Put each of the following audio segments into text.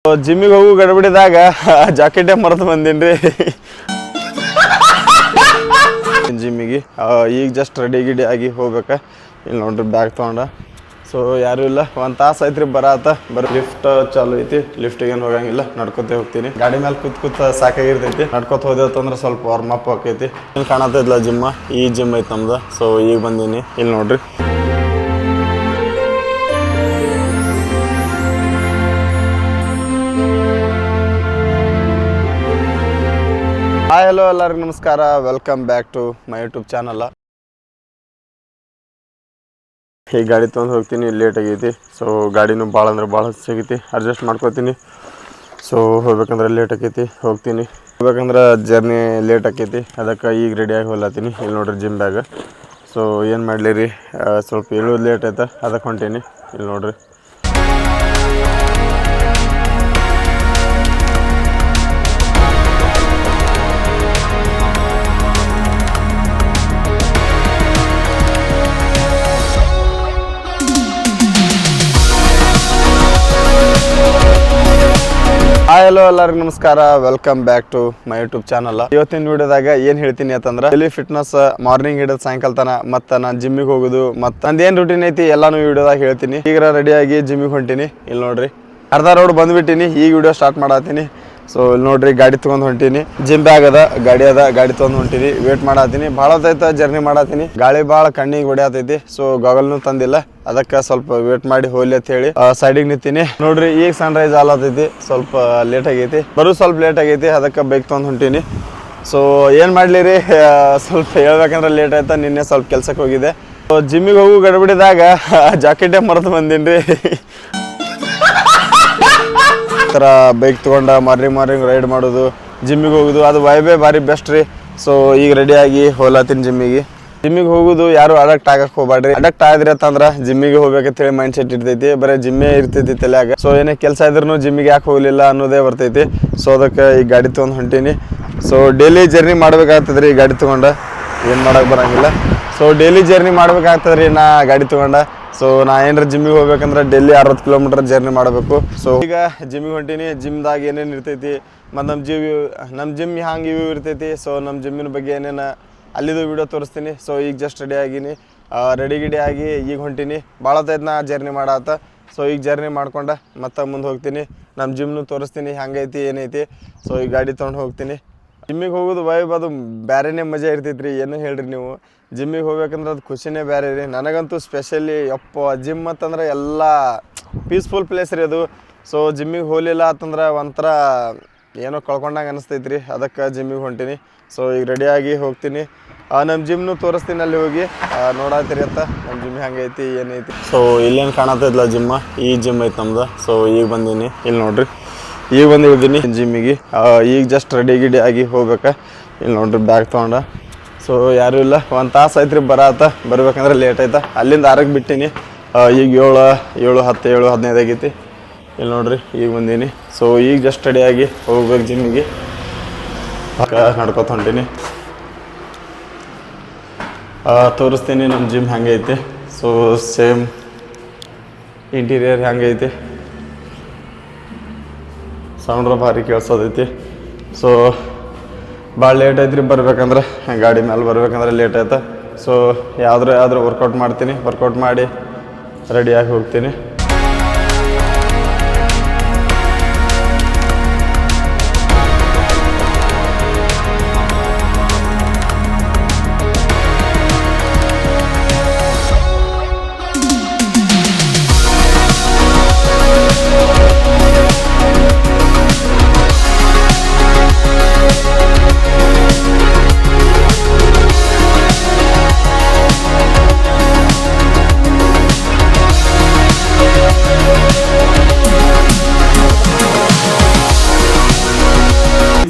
ಜಿಮ್ಮಿಗೆ ಹೋಗು ಗಡಬಿಡಿದಾಗ ಜಾಕೆಟೇ ಮರೆತು ಬಂದೀನಿ ಜಿಮ್ಮಿಗೆ ಈಗ ಜಸ್ಟ್ ರೆಡಿ ಗಿಡಿ ಆಗಿ ಹೋಗ್ಬೇಕಾ. ಇಲ್ಲಿ ನೋಡ್ರಿ ಬ್ಯಾಗ್ ತೊಗೊಂಡ. ಸೊ ಯಾರೂ ಇಲ್ಲ, 1 ತಾಸು ಐತ್ರಿ ಬರಾತ. ಬರೀ ಲಿಫ್ಟ್ ಚಾಲು ಐತಿ, ಲಿಫ್ಟಿಗೆ ಏನು ಹೋಗಂಗಿಲ್ಲ, ನಡ್ಕೊತೇ ಹೋಗ್ತೀನಿ. ಗಾಡಿ ಮೇಲೆ ಕೂತ್ ಸಾಕಾಗಿರ್ತೈತಿ. ನಡ್ಕೊತ ಹೋದೇವತ್ತಂದ್ರೆ ಸ್ವಲ್ಪ ವಾರ್ಮ್ ಅಪ್ ಆಕೈತಿ. ಇಲ್ಲಿ ಕಾಣತ್ತಿದ್ಲ ಜಿಮ್ಮ, ಈ ಜಿಮ್ ಐತಿ ನಮ್ದು. ಸೊ ಈಗ ಬಂದೀನಿ. ಇಲ್ಲಿ ನೋಡ್ರಿ ಹಾಯ್ ಹಲೋ ಎಲ್ಲರಿಗೂ ನಮಸ್ಕಾರ, welcome back to my YouTube channel. ಈ ಗಾಡಿ ತೊಗೊಂಡು ಹೋಗ್ತೀನಿ, ಲೇಟ್ ಆಗೈತಿ. ಸೊ ಗಾಡಿನೂ ಭಾಳ ಅಂದ್ರೆ ಭಾಳ ಹೆಚ್ಚಾಗೈತಿ, ಅಡ್ಜಸ್ಟ್ ಮಾಡ್ಕೋತೀನಿ. ಸೊ ಹೋಗ್ಬೇಕಂದ್ರೆ ಲೇಟ್ ಆಕೈತಿ, ಹೋಗ್ಬೇಕಂದ್ರೆ ಜರ್ನಿ ಲೇಟ್ ಆಕೈತಿ. ಅದಕ್ಕೆ ಈಗ ರೆಡಿಯಾಗಿ ಹೋಗ್ಲತ್ತೀನಿ. ಇಲ್ಲಿ ನೋಡ್ರಿ ಜಿಮ್ ಬ್ಯಾಗ್. ಸೊ ಏನು ಮಾಡಲಿ ರೀ, ಸ್ವಲ್ಪ ಹೇಳೋದು ಲೇಟ್ ಆಯ್ತು, ಅದಕ್ಕೆ ಹೊಂಟೀನಿ. ಇಲ್ಲಿ ನೋಡ್ರಿ ಹಾಯ್ ಹಲೋ ಎಲ್ಲರಿಗೂ ನಮಸ್ಕಾರ, welcome back to my YouTube channel. ಇವತ್ತಿನ ವಿಡಿಯೋದಾಗ ಏನು ಹೇಳ್ತೀನಿ ಅಂತಂದ್ರೆ, ಡೈಲಿ ಫಿಟ್ನೆಸ್ ಮಾರ್ನಿಂಗ್ ಹಿಡಿದು ಸಾಯಂಕಾಲ ತನ ಮತ್ತು ನಾನು ಜಿಮ್ಮಿಗೆ ಹೋಗೋದು ಮತ್ತು ನಂದು ಏನು ರೂಟೀನ್ ಐತಿ ಎಲ್ಲಾನು ವಿಡಿಯೋದಾಗ ಹೇಳ್ತೀನಿ. ಈಗ ರೆಡಿಯಾಗಿ ಜಿಮ್ಮಿಗೆ ಹೊಂಟೀನಿ. ಇಲ್ಲಿ ನೋಡ್ರಿ ಅರ್ಧ ರೋಡ್ ಬಂದುಬಿಟ್ಟಿನಿ, ಈಗ ವಿಡಿಯೋ ಸ್ಟಾರ್ಟ್ ಮಾಡತ್ತೀನಿ. ಸೊ ಇಲ್ಲಿ ನೋಡ್ರಿ ಗಾಡಿ ತೊಗೊಂಡು ಹೊಂಟೀನಿ. ಜಿಮ್ ಬ್ಯಾಗ್ ಅದ, ಗಾಡಿ ತೊಗೊಂಡು ಹೊಂಟೀನಿ. ವೇಟ್ ಮಾಡತ್ತೀನಿ, ಭಾಳ ಹೊತ್ತೈತೆ ಜರ್ನಿ ಮಾಡತ್ತೀನಿ. ಗಾಳಿ ಭಾಳ ಕಣ್ಣಿಗೆ ಹೊಡೆಯತೈತಿ. ಸೊ ಗಾಗಲ್ನು ತಂದಿಲ್ಲ, ಅದಕ್ಕೆ ಸ್ವಲ್ಪ ವೇಟ್ ಮಾಡಿ ಹೋಗ್ಲಿ ಅಂತ ಹೇಳಿ ಸೈಡಿಗೆ ನಿಂತೀನಿ. ನೋಡ್ರಿ ಈಗ ಸನ್ರೈಸ್ ಆಲತೈತಿ, ಸ್ವಲ್ಪ ಲೇಟ್ ಆಗೈತಿ, ಸ್ವಲ್ಪ ಲೇಟ್ ಆಗೈತಿ. ಅದಕ್ಕೆ ಬೈಕ್ ತೊಗೊಂಡು ಹೊಂಟೀನಿ. ಸೊ ಏನು ಮಾಡಲಿ ರೀ, ಸ್ವಲ್ಪ ಹೇಳ್ಬೇಕಂದ್ರೆ ಲೇಟ್ ಆಯ್ತಾ. ನಿನ್ನೆ ಸ್ವಲ್ಪ ಕೆಲ್ಸಕ್ಕೆ ಹೋಗಿದೆ. ಸೊ ಜಿಮ್ಮಿಗೆ ಹೋಗು ಗಡಬಿಡಿದಾಗ ಜಾಕೆಟೇ ಮರೆತು ಬಂದೀನಿ ರೀ. ಥರ ಬೈಕ್ ತೊಗೊಂಡ ಮಾರ್ನಿಂಗ್ ರೈಡ್ ಮಾಡೋದು, ಜಿಮ್ಮಿಗೆ ಹೋಗೋದು, ಅದು ವೈಬೇ ಭಾರಿ ಬೆಸ್ಟ್ ರೀ. ಸೊ ಈಗ ರೆಡಿಯಾಗಿ ಹೋಗ್ಲತ್ತೀನಿ ಜಿಮ್ಮಿಗೆ ಹೋಗೋದು. ಯಾರು ಅಡಕ್ಟ್ ಆಗಕ್ಕೆ ಹೋಗ್ಬೇಡ್ರಿ. ಅಡಕ್ಟ್ ಆದ್ರಿ ಅಂತಂದ್ರೆ ಜಿಮ್ಮಿಗೆ ಹೋಗ್ಬೇಕಂತೇಳಿ ಮೈಂಡ್ ಸೆಟ್ ಇರ್ತೈತಿ, ಬರೀ ಜಿಮ್ಮೇ ಇರ್ತೈತಿ ತಲೆಯಾಗ. ಸೊ ಏನೇ ಕೆಲಸ ಇದ್ರೂ ಜಿಮ್ಮಿಗೆ ಯಾಕೆ ಹೋಗಲಿಲ್ಲ ಅನ್ನೋದೇ ಬರ್ತೈತಿ. ಸೊ ಅದಕ್ಕೆ ಈ ಗಾಡಿ ತೊಗೊಂಡು ಹೊಂಟೀನಿ. ಸೊ ಡೈಲಿ ಜರ್ನಿ ಮಾಡ್ಬೇಕಾಗ್ತದ್ರಿ ಈ ಗಾಡಿ ತೊಗೊಂಡು, ಏನು ಮಾಡೋಕೆ ಬರೋಂಗಿಲ್ಲ. ಸೊ ಡೈಲಿ ಜರ್ನಿ ಮಾಡ್ಬೇಕಾಗ್ತದ್ರಿ ನಾ ಗಾಡಿ ತೊಗೊಂಡ. ಸೊ ನಾ ಏನಾರ ಜಿಮ್ಮಿಗೆ ಹೋಗ್ಬೇಕಂದ್ರೆ ಡೈಲಿ 60 ಕಿಲೋಮೀಟರ್ ಜರ್ನಿ ಮಾಡಬೇಕು. ಸೊ ಈಗ ಜಿಮ್ಮಿಗೆ ಹೊಂಟೀನಿ. ಜಿಮ್ದಾಗ ಏನೇನು ಇರ್ತೈತಿ ಮತ್ತು ನಮ್ಮ ಜಿಮ್ ಹ್ಯಾಂಗೆ ಇವು ಇರ್ತೈತಿ. ಸೊ ನಮ್ಮ ಜಿಮ್ಮಿನ ಬಗ್ಗೆ ಏನೇನು ಅಲ್ಲಿದು ವಿಡಿಯೋ ತೋರಿಸ್ತೀನಿ. ಸೊ ಈಗ ಜಸ್ಟ್ ರೆಡಿ ಗಿಡಿ ಆಗಿ ಈಗ ಹೊಂಟೀನಿ. ಭಾಳ ಹೊತ್ತೈತೆ ನಾ ಜರ್ನಿ ಮಾಡತ್ತ. ಸೊ ಈಗ ಜರ್ನಿ ಮಾಡ್ಕೊಂಡು ಮತ್ತೆ ಮುಂದೆ ಹೋಗ್ತೀನಿ. ನಮ್ಮ ಜಿಮ್ನು ತೋರಿಸ್ತೀನಿ ಹೆಂಗೈತಿ ಏನೈತಿ. ಸೊ ಈ ಗಾಡಿ ತೊಗೊಂಡು ಹೋಗ್ತೀನಿ. ಜಿಮ್ಮಿಗೆ ಹೋಗೋದು ವೈಬ್ ಅದು ಬೇರೆನೇ ಮಜಾ ಇರ್ತೈತೆ ರೀ. ಏನು ಹೇಳ್ರಿ ನೀವು, ಜಿಮ್ಮಿಗೆ ಹೋಗ್ಬೇಕಂದ್ರೆ ಅದು ಖುಷಿನೇ ಬೇರೆ ರೀ. ನನಗಂತೂ ಸ್ಪೆಷಲಿ ಜಿಮ್ ಅಂತಂದ್ರೆ ಎಲ್ಲ ಪೀಸ್ಫುಲ್ ಪ್ಲೇಸ್ ರೀ ಅದು. ಸೊ ಜಿಮ್ಮಿಗೆ ಹೋಗಲಿಲ್ಲ ಅಂತಂದ್ರೆ ಒಂಥರ ಏನೋ ಕಳ್ಕೊಂಡಂಗೆ ಅನಿಸ್ತೈತೆ ರೀ. ಅದಕ್ಕೆ ಜಿಮ್ಮಿಗೆ ಹೊಂಟೀನಿ. ಸೊ ಈಗ ರೆಡಿಯಾಗಿ ಹೋಗ್ತೀನಿ. ನಮ್ಮ ಜಿಮ್ನು ತೋರಿಸ್ತೀನಿ, ಅಲ್ಲಿ ಹೋಗಿ ನೋಡತ್ತೀರಿ ಅಂತ ನಮ್ಮ ಜಿಮ್ ಹೆಂಗೈತಿ ಏನೈತಿ. ಸೊ ಇಲ್ಲೇನು ಕಾಣತ್ತಿದ್ಲ ಜಿಮ್ಮ, ಈ ಜಿಮ್ ಐತೆ ನಮ್ದು. ಸೊ ಈಗ ಬಂದೀನಿ. ಇಲ್ಲಿ ನೋಡ್ರಿ ಈಗ ಬಂದಿದ್ದೀನಿ ಜಿಮ್ಮಿಗೆ. ಈಗ ಜಸ್ಟ್ ರೆಡಿ ಗಿಡಿ ಆಗಿ ಹೋಗ್ಬೇಕಾ. ಇಲ್ಲಿ ನೋಡ್ರಿ ಬ್ಯಾಗ್ ತೊಗೊಂಡ. ಸೊ ಯಾರೂ ಇಲ್ಲ, 1 ತಾಸು ಐತ್ರಿ ಬರ್ಬೇಕಂದ್ರೆ ಲೇಟ್ ಆಯ್ತಾ. ಅಲ್ಲಿಂದ 6ಕ್ಕೆ ಬಿಟ್ಟೀನಿ. ಈಗ 7:10 ಆಗೈತಿ. ಇಲ್ಲಿ ನೋಡ್ರಿ ಈಗ ಬಂದೀನಿ. ಸೊ ಈಗ ಜಸ್ಟ್ ರೆಡಿಯಾಗಿ ಹೋಗ್ಬೇಕು ಜಿಮ್ಮಿಗೆ. ನಡ್ಕೊತ ಹೊಂಟೀನಿ. ತೋರಿಸ್ತೀನಿ ನಮ್ಮ ಜಿಮ್ ಹೆಂಗೈತಿ. ಸೊ ಸೇಮ್ ಇಂಟೀರಿಯರ್ ಹೆಂಗೈತಿ, ಸೌಂಡ್ರ ಭಾರಿ ಕೇಳಿಸೋದೈತಿ. ಸೊ ಭಾಳ ಲೇಟ್ ಐತ್ರಿ ಬರ್ಬೇಕಂದ್ರೆ, ಗಾಡಿ ಮೇಲೆ ಬರ್ಬೇಕಂದ್ರೆ ಲೇಟ್ ಆಯ್ತು. ಸೊ ಯಾವ್ದಾರು ವರ್ಕೌಟ್ ಮಾಡ್ತೀನಿ. ವರ್ಕೌಟ್ ಮಾಡಿ ರೆಡಿಯಾಗಿ ಹೋಗ್ತೀನಿ.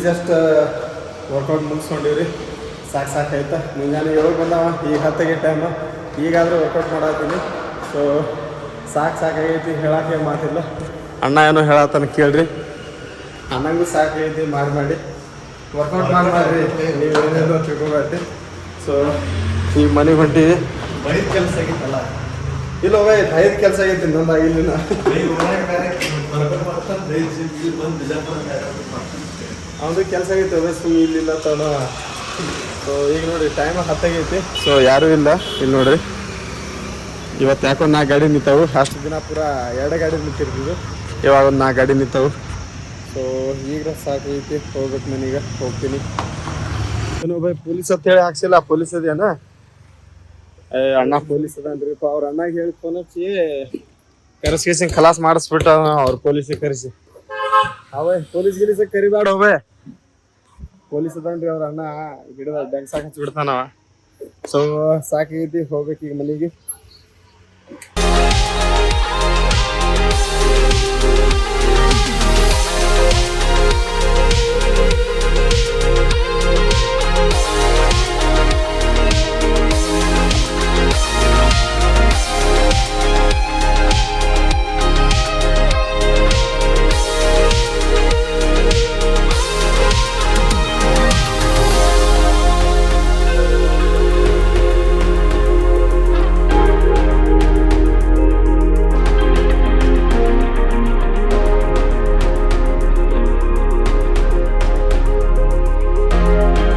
ಜಸ್ಟ್ ವರ್ಕೌಟ್ ಮುಗಿಸ್ಕೊಂಡಿವ್ರಿ. ಸಾಕಾಯ್ತಾ. ಮುಂಜಾನೆ 7 ಬಂದವ, ಈಗ 10ಗೆ ಟೈಮು. ಈಗಾದರೂ ವರ್ಕೌಟ್ ಮಾಡತ್ತೀನಿ. ಸೊ ಸಾಕಾಗೈತಿ, ಹೇಳೋಕೆ ಮಾತಿಲ್ಲ. ಅಣ್ಣ ಏನೋ ಹೇಳತ್ತಾನ ಕೇಳ್ರಿ. ಅಣ್ಣಂಗೂ ಸಾಕಾಗೈತಿ ಮಾಡಿ ವರ್ಕೌಟ್ ಮಾಡಿರಿ, ನೀವು ಏನೇನೋ ತಿಳ್ಕೊಬೇಡಿ. ಸೊ ಈಗ ಮನೆಗೆ ಹೊಂಟಿವಿ. ಬೈಕ್ ಕೆಲಸ ಆಗಿತ್ತಲ್ಲ, ಇಲ್ಲ ಹೋಗ ಐದು ಕೆಲಸ ಆಗೈತಿ ನಂದು ಆಗಿಲ್ಲ ಅವನು ಕೆಲಸ ಆಗೈತೆ ಸುಮ್ಮನೆ ಇಲ್ಲಿಲ್ಲ ತಡ. ಸೊ ಈಗ ನೋಡಿ ಟೈಮ್ 10 ಆಗೈತಿ. ಸೊ ಯಾರೂ ಇಲ್ಲ ಇಲ್ಲಿ ನೋಡ್ರಿ. ಇವತ್ತು ಯಾಕೋ 4 ಗಾಡಿ ನಿಂತಾವು. ಅಷ್ಟು ದಿನ ಪೂರ 2 ಗಾಡಿ ನಿಂತಿರ್ತಿದ್ವು, ಇವಾಗ ಒಂದು 4 ಗಾಡಿ ನಿಂತಾವು. ಸೊ ಈಗ ಸಾಕೈತಿ, ಹೋಗ್ಬೇಕು ಮನೆಗೆ. ಹೋಗ್ತೀನಿ. ಏನು ಬೈ ಪೊಲೀಸ್ ಅಂತ ಹೇಳಿ ಹಾಕ್ಸಿಲ್ಲ, ಪೊಲೀಸ್ ಅದೇನ ಅಣ್ಣ ಪೊಲೀಸ್ ಅದನ್ರಿಪ್ಪ. ಅವ್ರ ಅಣ್ಣಗೆ ಹೇಳಿ ಫೋನ್ ಹಚ್ಚಿ ಕರೆಸ್ಕೇಸಿಂಗ್ ಖಲಾಸ್ ಮಾಡಿಸ್ಬಿಟ್ಟ ಅವ್ರ ಪೊಲೀಸಿಗೆ ಕರೆಸಿ. ಅವೇ ಪೊಲೀಸ್ ಗಿಲೀಸ ಕರಿಬೇಡ ಹೋವೆ, ಪೊಲೀಸ್ ಅದನ್ರಿ ಅವ್ರ ಅಣ್ಣ ಗಿಡದ ಬೆಂಗ್ ಸಾಕ್ ಹಚ್ಚಿಬಿಡ್ತಾನವ. ಸೊ ಸಾಕೈತಿ, ಹೋಗ್ಬೇಕು ಈಗ ಮನೆಗೆ.